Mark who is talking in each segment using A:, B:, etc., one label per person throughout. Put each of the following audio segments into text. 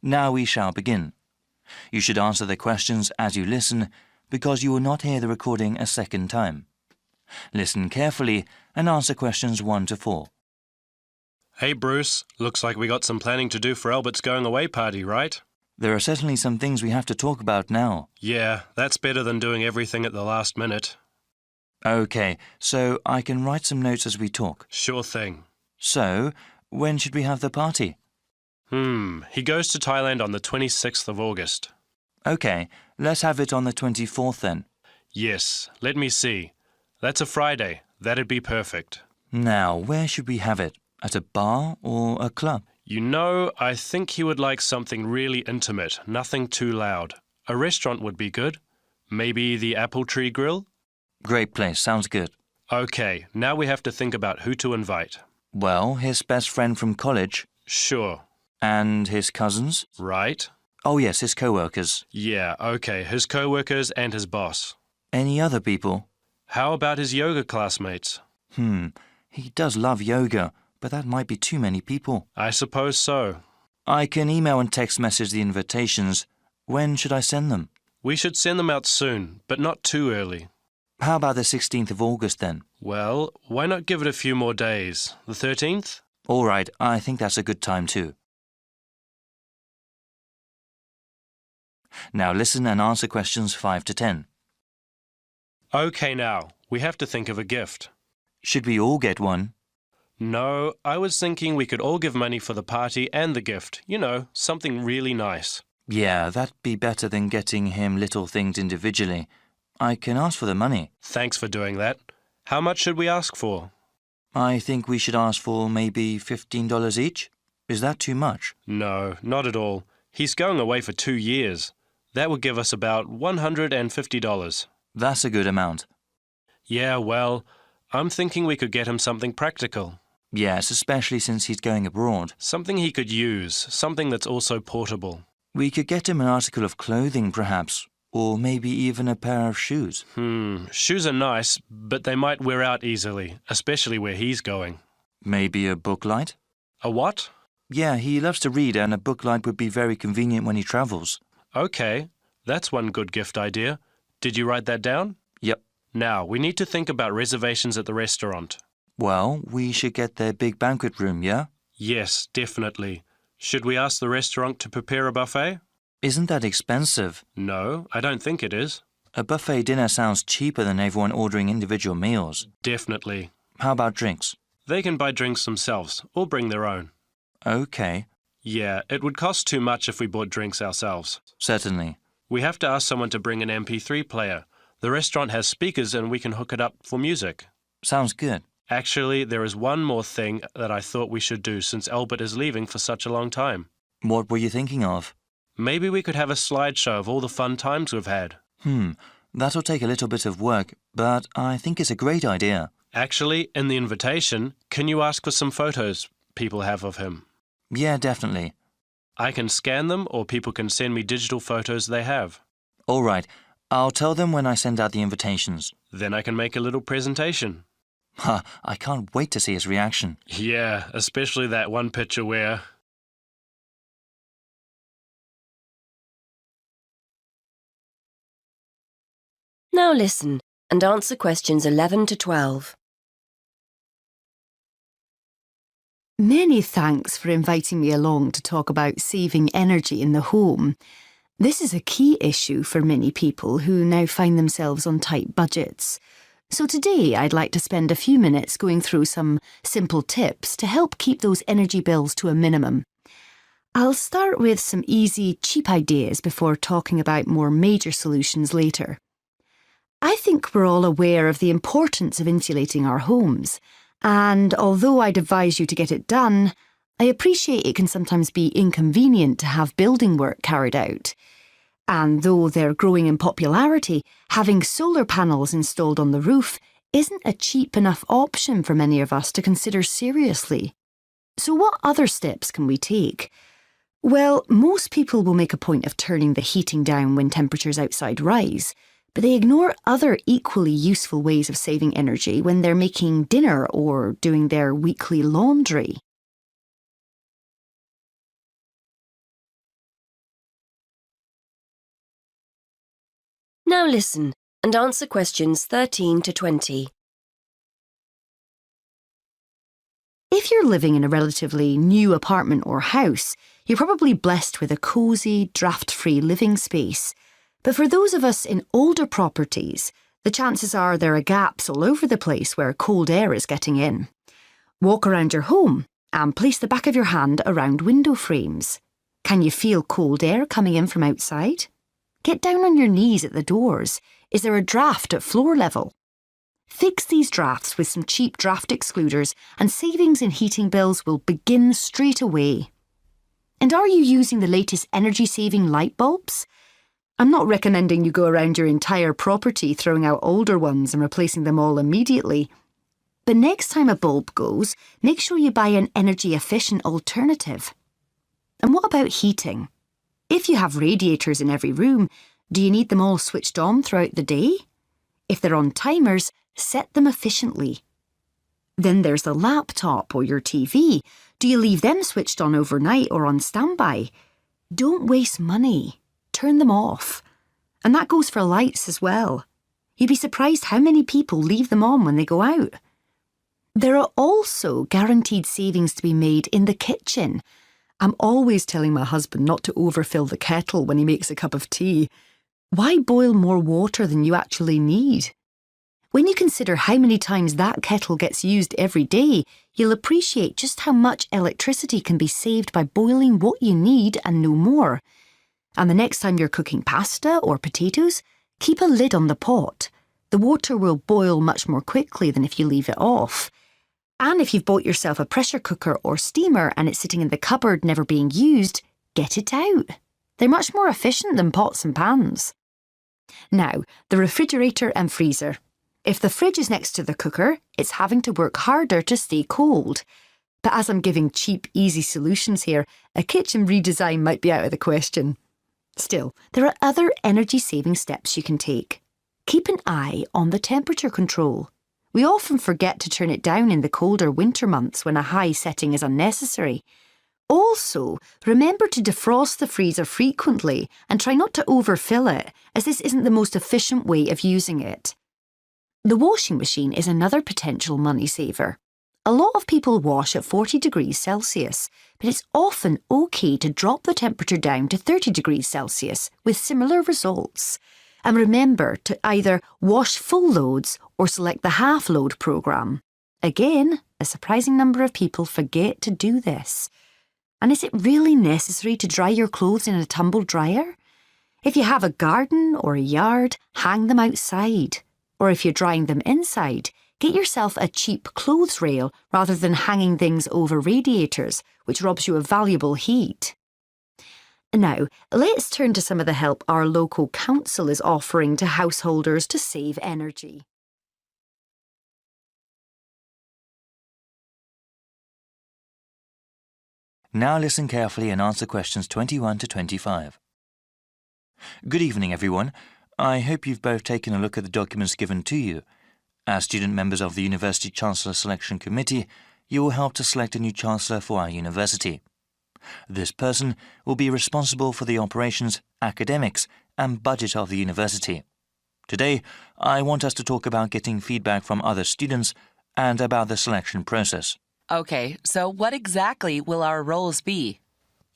A: Now we shall begin. You should answer the questions as you listen, because you will not hear the recording a second time. Listen carefully and answer questions 1 to 4.
B: Hey Bruce, looks like we got some planning to do for Albert's going away party, right?
A: There are certainly some things we have to talk about now.
B: Yeah, that's better than doing everything at the last minute.
A: Okay, so I can write some notes as we talk.
B: Sure thing.
A: So, when should we have the party?
B: He goes to Thailand on the 26th of August.
A: Okay, let's have it on the 24th then.
B: Yes, let me see. That's a Friday. That'd be perfect.
A: Now, where should we have it? At a bar or a club?
B: You know, I think he would like something really intimate, nothing too loud. A restaurant would be good. Maybe the Apple Tree Grill?
A: Great place, sounds good.
B: Okay, now we have to think about who to invite.
A: Well, his best friend from college.
B: Sure.
A: And his cousins?
B: Right.
A: Oh yes, his co-workers.
B: Yeah, okay, his co-workers and his boss.
A: Any other people?
B: How about his yoga classmates?
A: He does love yoga, but that might be too many people.
B: I suppose so.
A: I can email and text message the invitations. When should I send them?
B: We should send them out soon, but not too early.
A: How about the 16th of August then?
B: Well, why not give it a few more days? The 13th?
A: All right, I think that's a good time too. Now listen and answer questions 5 to 10.
B: Okay now, we have to think of a gift.
A: Should we all get one?
B: No, I was thinking we could all give money for the party and the gift. You know, something really nice.
A: Yeah, that'd be better than getting him little things individually. I can ask for the money.
B: Thanks for doing that. How much should we ask for?
A: I think we should ask for maybe $15 each. Is that too much?
B: No, not at all. He's going away for 2 years. That would give us about $150.
A: That's a good amount.
B: Yeah, well, I'm thinking we could get him something practical.
A: Yes, especially since he's going abroad.
B: Something he could use, something that's also portable.
A: We could get him an article of clothing, perhaps, or maybe even a pair of shoes.
B: Shoes are nice, but they might wear out easily, especially where he's going.
A: Maybe a book light?
B: A what?
A: Yeah, he loves to read, and a book light would be very convenient when he travels.
B: Okay, that's one good gift idea. Did you write that down?
A: Yep.
B: Now, we need to think about reservations at the restaurant.
A: Well, we should get their big banquet room, yeah?
B: Yes, definitely. Should we ask the restaurant to prepare a buffet?
A: Isn't that expensive?
B: No, I don't think it is.
A: A buffet dinner sounds cheaper than everyone ordering individual meals.
B: Definitely.
A: How about drinks?
B: They can buy drinks themselves, or bring their own.
A: Okay.
B: Yeah, it would cost too much if we bought drinks ourselves.
A: Certainly.
B: We have to ask someone to bring an MP3 player. The restaurant has speakers and we can hook it up for music.
A: Sounds good.
B: Actually, there is one more thing that I thought we should do since Albert is leaving for such a long time.
A: What were you thinking of?
B: Maybe we could have a slideshow of all the fun times we've had.
A: That'll take a little bit of work, but I think it's a great idea.
B: Actually, in the invitation, can you ask for some photos people have of him?
A: Yeah, definitely.
B: I can scan them or people can send me digital photos they have.
A: All right. I'll tell them when I send out the invitations.
B: Then I can make a little presentation.
A: I can't wait to see his reaction.
B: Yeah, especially that one picture where...
C: Now listen and answer questions 11 to 12.
D: Many thanks for inviting me along to talk about saving energy in the home. This is a key issue for many people who now find themselves on tight budgets. So today I'd like to spend a few minutes going through some simple tips to help keep those energy bills to a minimum. I'll start with some easy, cheap ideas before talking about more major solutions later. I think we're all aware of the importance of insulating our homes, and although I'd advise you to get it done, I appreciate it can sometimes be inconvenient to have building work carried out. And though they're growing in popularity, having solar panels installed on the roof isn't a cheap enough option for many of us to consider seriously. So what other steps can we take? Well, most people will make a point of turning the heating down when temperatures outside rise, but they ignore other equally useful ways of saving energy when they're making dinner or doing their weekly laundry.
C: Now listen and answer questions 13 to 20.
D: If you're living in a relatively new apartment or house, you're probably blessed with a cosy, draft-free living space. But for those of us in older properties, the chances are there are gaps all over the place where cold air is getting in. Walk around your home and place the back of your hand around window frames. Can you feel cold air coming in from outside? Get down on your knees at the doors. Is there a draft at floor level? Fix these drafts with some cheap draft excluders and savings in heating bills will begin straight away. And are you using the latest energy-saving light bulbs? I'm not recommending you go around your entire property throwing out older ones and replacing them all immediately. But next time a bulb goes, make sure you buy an energy-efficient alternative. And what about heating? If you have radiators in every room, do you need them all switched on throughout the day? If they're on timers, set them efficiently. Then there's the laptop or your TV. Do you leave them switched on overnight or on standby? Don't waste money. Turn them off. And that goes for lights as well. You'd be surprised how many people leave them on when they go out. There are also guaranteed savings to be made in the kitchen. I'm always telling my husband not to overfill the kettle when he makes a cup of tea. Why boil more water than you actually need? When you consider how many times that kettle gets used every day, you'll appreciate just how much electricity can be saved by boiling what you need and no more. And the next time you're cooking pasta or potatoes, keep a lid on the pot. The water will boil much more quickly than if you leave it off. And if you've bought yourself a pressure cooker or steamer and it's sitting in the cupboard never being used, get it out. They're much more efficient than pots and pans. Now, the refrigerator and freezer. If the fridge is next to the cooker, it's having to work harder to stay cold. But as I'm giving cheap, easy solutions here, a kitchen redesign might be out of the question. Still, there are other energy-saving steps you can take. Keep an eye on the temperature control. We often forget to turn it down in the colder winter months when a high setting is unnecessary. Also, remember to defrost the freezer frequently and try not to overfill it, as this isn't the most efficient way of using it. The washing machine is another potential money saver. A lot of people wash at 40 degrees Celsius, but it's often okay to drop the temperature down to 30 degrees Celsius with similar results. And remember to either wash full loads or select the half-load programme. Again, a surprising number of people forget to do this. And is it really necessary to dry your clothes in a tumble dryer? If you have a garden or a yard, hang them outside. Or if you're drying them inside, get yourself a cheap clothes rail rather than hanging things over radiators, which robs you of valuable heat. Now, let's turn to some of the help our local council is offering to householders to save energy.
A: Now listen carefully and answer questions 21 to 25. Good evening, everyone. I hope you've both taken a look at the documents given to you. As student members of the University Chancellor Selection Committee, you will help to select a new Chancellor for our university. This person will be responsible for the operations, academics, and budget of the university. Today, I want us to talk about getting feedback from other students and about the selection process.
E: Okay, so what exactly will our roles be?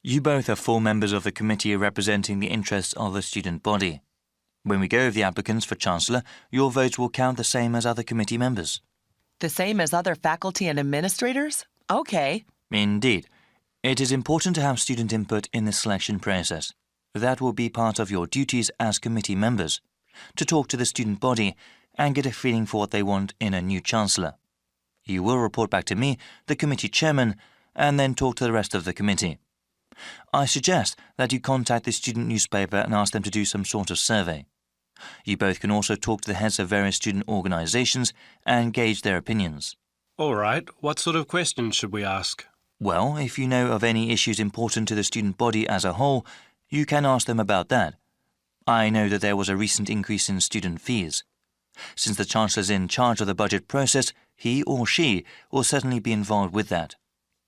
A: You both are full members of the committee representing the interests of the student body. When we go over the applicants for Chancellor, your votes will count the same as other committee members.
E: The same as other faculty and administrators? Okay.
A: Indeed. It is important to have student input in the selection process. That will be part of your duties as committee members, to talk to the student body and get a feeling for what they want in a new Chancellor. You will report back to me, the committee chairman, and then talk to the rest of the committee. I suggest that you contact the student newspaper and ask them to do some sort of survey. You both can also talk to the heads of various student organisations and gauge their opinions.
B: All right, what sort of questions should we ask?
A: Well, if you know of any issues important to the student body as a whole, you can ask them about that. I know that there was a recent increase in student fees. Since the Chancellor is in charge of the budget process, he or she will certainly be involved with that.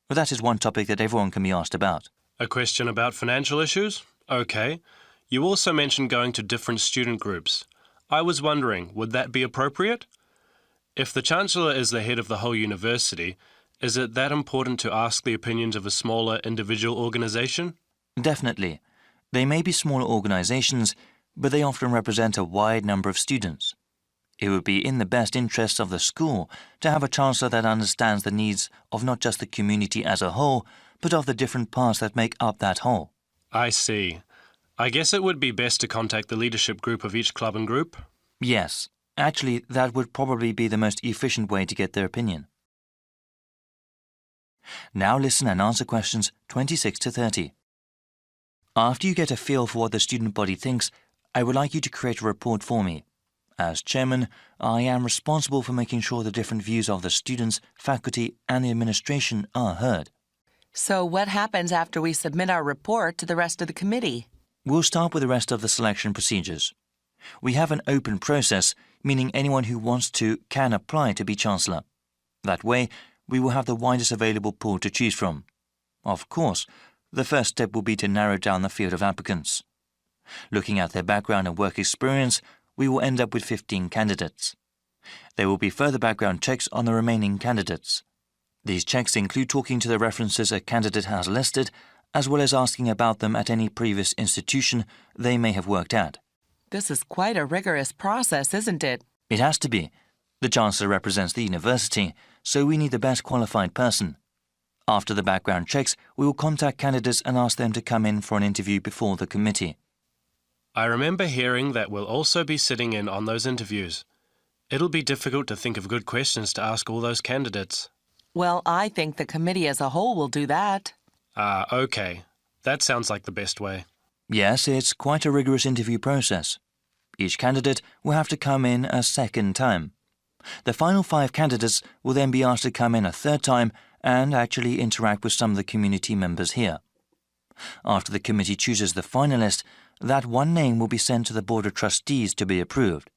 A: But that is one topic that everyone can be asked about.
B: A question about financial issues? Okay. You also mentioned going to different student groups. I was wondering, would that be appropriate? If the Chancellor is the head of the whole university, is it that important to ask the opinions of a smaller individual organisation?
A: Definitely. They may be smaller organisations, but they often represent a wide number of students. It would be in the best interests of the school to have a Chancellor that understands the needs of not just the community as a whole, but of the different parts that make up that whole.
B: I see. I guess it would be best to contact the leadership group of each club and group.
A: Yes, actually, that would probably be the most efficient way to get their opinion. Now listen and answer questions 26 to 30. After you get a feel for what the student body thinks, I would like you to create a report for me. As chairman, I am responsible for making sure the different views of the students, faculty and the administration are heard.
E: So what happens after we submit our report to the rest of the committee?
A: We'll start with the rest of the selection procedures. We have an open process, meaning anyone who wants to can apply to be Chancellor. That way, we will have the widest available pool to choose from. Of course, the first step will be to narrow down the field of applicants. Looking at their background and work experience, we will end up with 15 candidates. There will be further background checks on the remaining candidates. These checks include talking to the references a candidate has listed, as well as asking about them at any previous institution they may have worked at.
E: This is quite a rigorous process, isn't it?
A: It has to be. The Chancellor represents the university, so we need the best qualified person. After the background checks, we will contact candidates and ask them to come in for an interview before the committee.
B: I remember hearing that we'll also be sitting in on those interviews. It'll be difficult to think of good questions to ask all those candidates.
E: Well, I think the committee as a whole will do that.
B: Okay. That sounds like the best way.
A: Yes, it's quite a rigorous interview process. Each candidate will have to come in a second time. The final 5 candidates will then be asked to come in a third time and actually interact with some of the community members here. After the committee chooses the finalist, that one name will be sent to the Board of Trustees to be approved.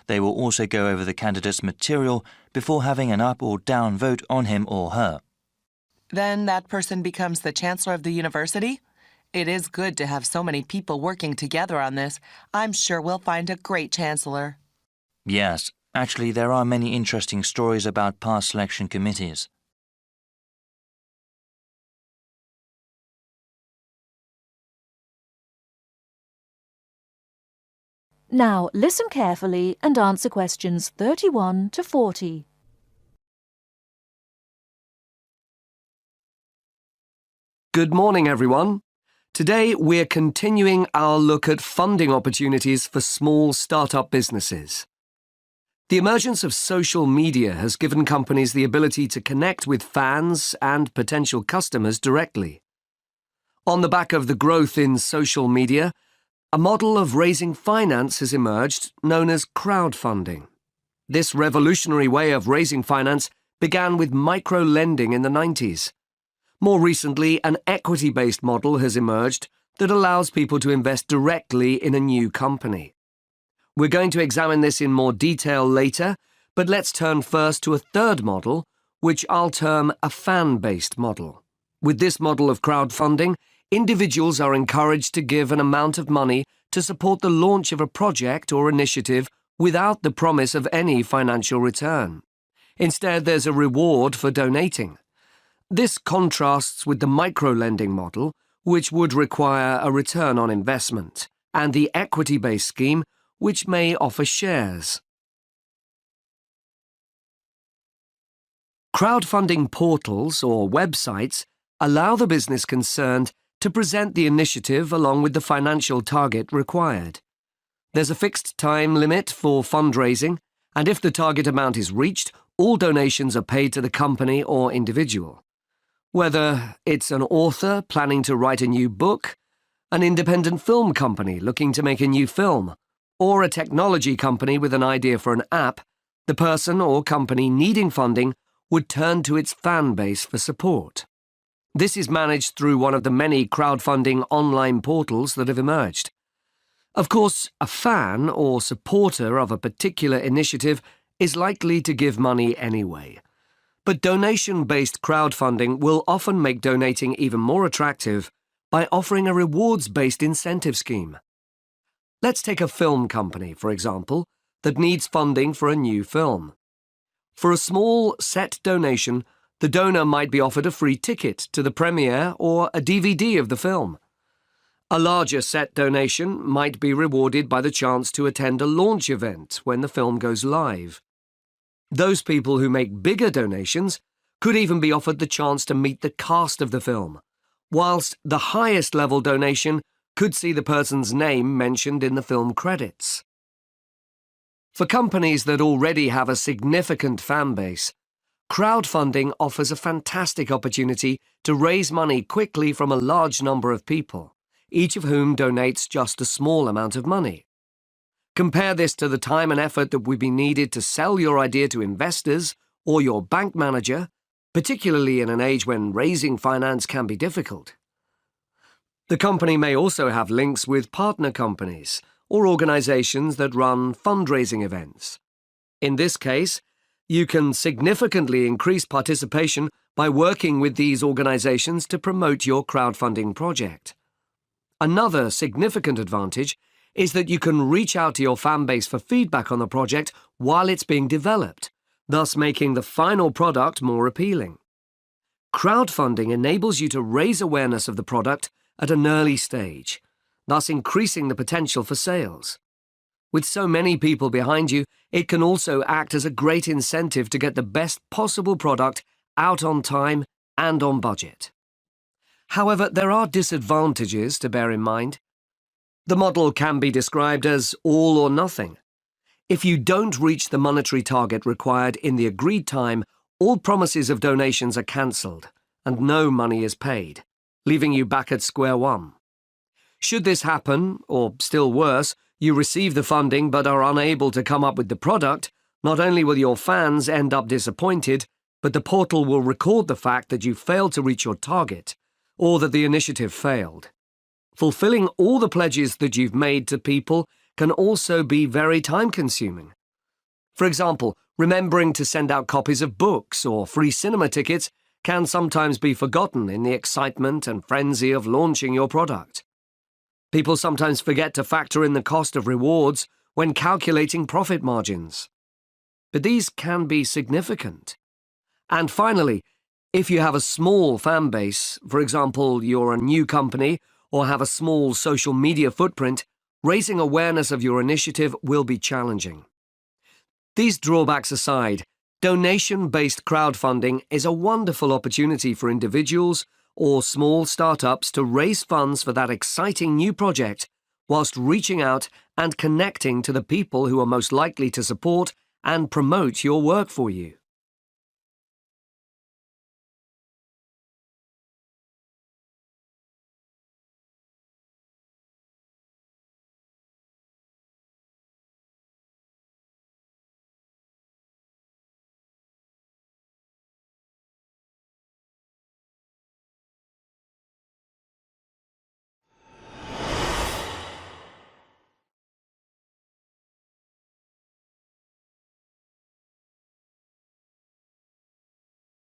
A: They will also go over the candidate's material before having an up or down vote on him or her.
E: Then that person becomes the Chancellor of the university? It is good to have so many people working together on this. I'm sure we'll find a great Chancellor.
A: Yes, actually there are many interesting stories about past selection committees.
F: Now listen carefully and answer questions 31 to 40.
G: Good morning, everyone. Today we're continuing our look at funding opportunities for small start-up businesses. The emergence of social media has given companies the ability to connect with fans and potential customers directly. On the back of the growth in social media, a model of raising finance has emerged known as crowdfunding. This revolutionary way of raising finance began with micro-lending in the 90s. More recently, an equity-based model has emerged that allows people to invest directly in a new company. We're going to examine this in more detail later, but let's turn first to a third model, which I'll term a fan-based model. With this model of crowdfunding, individuals are encouraged to give an amount of money to support the launch of a project or initiative without the promise of any financial return. Instead, there's a reward for donating. This contrasts with the micro-lending model, which would require a return on investment, and the equity-based scheme, which may offer shares. Crowdfunding portals or websites allow the business concerned to present the initiative along with the financial target required. There's a fixed time limit for fundraising, and if the target amount is reached, all donations are paid to the company or individual. Whether it's an author planning to write a new book, an independent film company looking to make a new film, or a technology company with an idea for an app, the person or company needing funding would turn to its fan base for support. This is managed through one of the many crowdfunding online portals that have emerged. Of course, a fan or supporter of a particular initiative is likely to give money anyway. But donation-based crowdfunding will often make donating even more attractive by offering a rewards-based incentive scheme. Let's take a film company, for example, that needs funding for a new film. For a small set donation, the donor might be offered a free ticket to the premiere or a DVD of the film. A larger set donation might be rewarded by the chance to attend a launch event when the film goes live. Those people who make bigger donations could even be offered the chance to meet the cast of the film, whilst the highest level donation could see the person's name mentioned in the film credits. For companies that already have a significant fan base, crowdfunding offers a fantastic opportunity to raise money quickly from a large number of people, each of whom donates just a small amount of money. Compare this to the time and effort that would be needed to sell your idea to investors or your bank manager, particularly in an age when raising finance can be difficult. The company may also have links with partner companies or organizations that run fundraising events. In this case, you can significantly increase participation by working with these organizations to promote your crowdfunding project. Another significant advantage is that you can reach out to your fan base for feedback on the project while it's being developed, thus making the final product more appealing. Crowdfunding enables you to raise awareness of the product at an early stage, thus increasing the potential for sales. With so many people behind you, it can also act as a great incentive to get the best possible product out on time and on budget. However, there are disadvantages to bear in mind. The model can be described as all or nothing. If you don't reach the monetary target required in the agreed time, all promises of donations are cancelled and no money is paid, leaving you back at square one. Should this happen, or still worse, you receive the funding but are unable to come up with the product, not only will your fans end up disappointed, but the portal will record the fact that you failed to reach your target, or that the initiative failed. Fulfilling all the pledges that you've made to people can also be very time-consuming. For example, remembering to send out copies of books or free cinema tickets can sometimes be forgotten in the excitement and frenzy of launching your product. People sometimes forget to factor in the cost of rewards when calculating profit margins. But these can be significant. And finally, if you have a small fan base, for example, you're a new company or have a small social media footprint, raising awareness of your initiative will be challenging. These drawbacks aside, donation-based crowdfunding is a wonderful opportunity for individuals or small startups to raise funds for that exciting new project whilst reaching out and connecting to the people who are most likely to support and promote your work for you.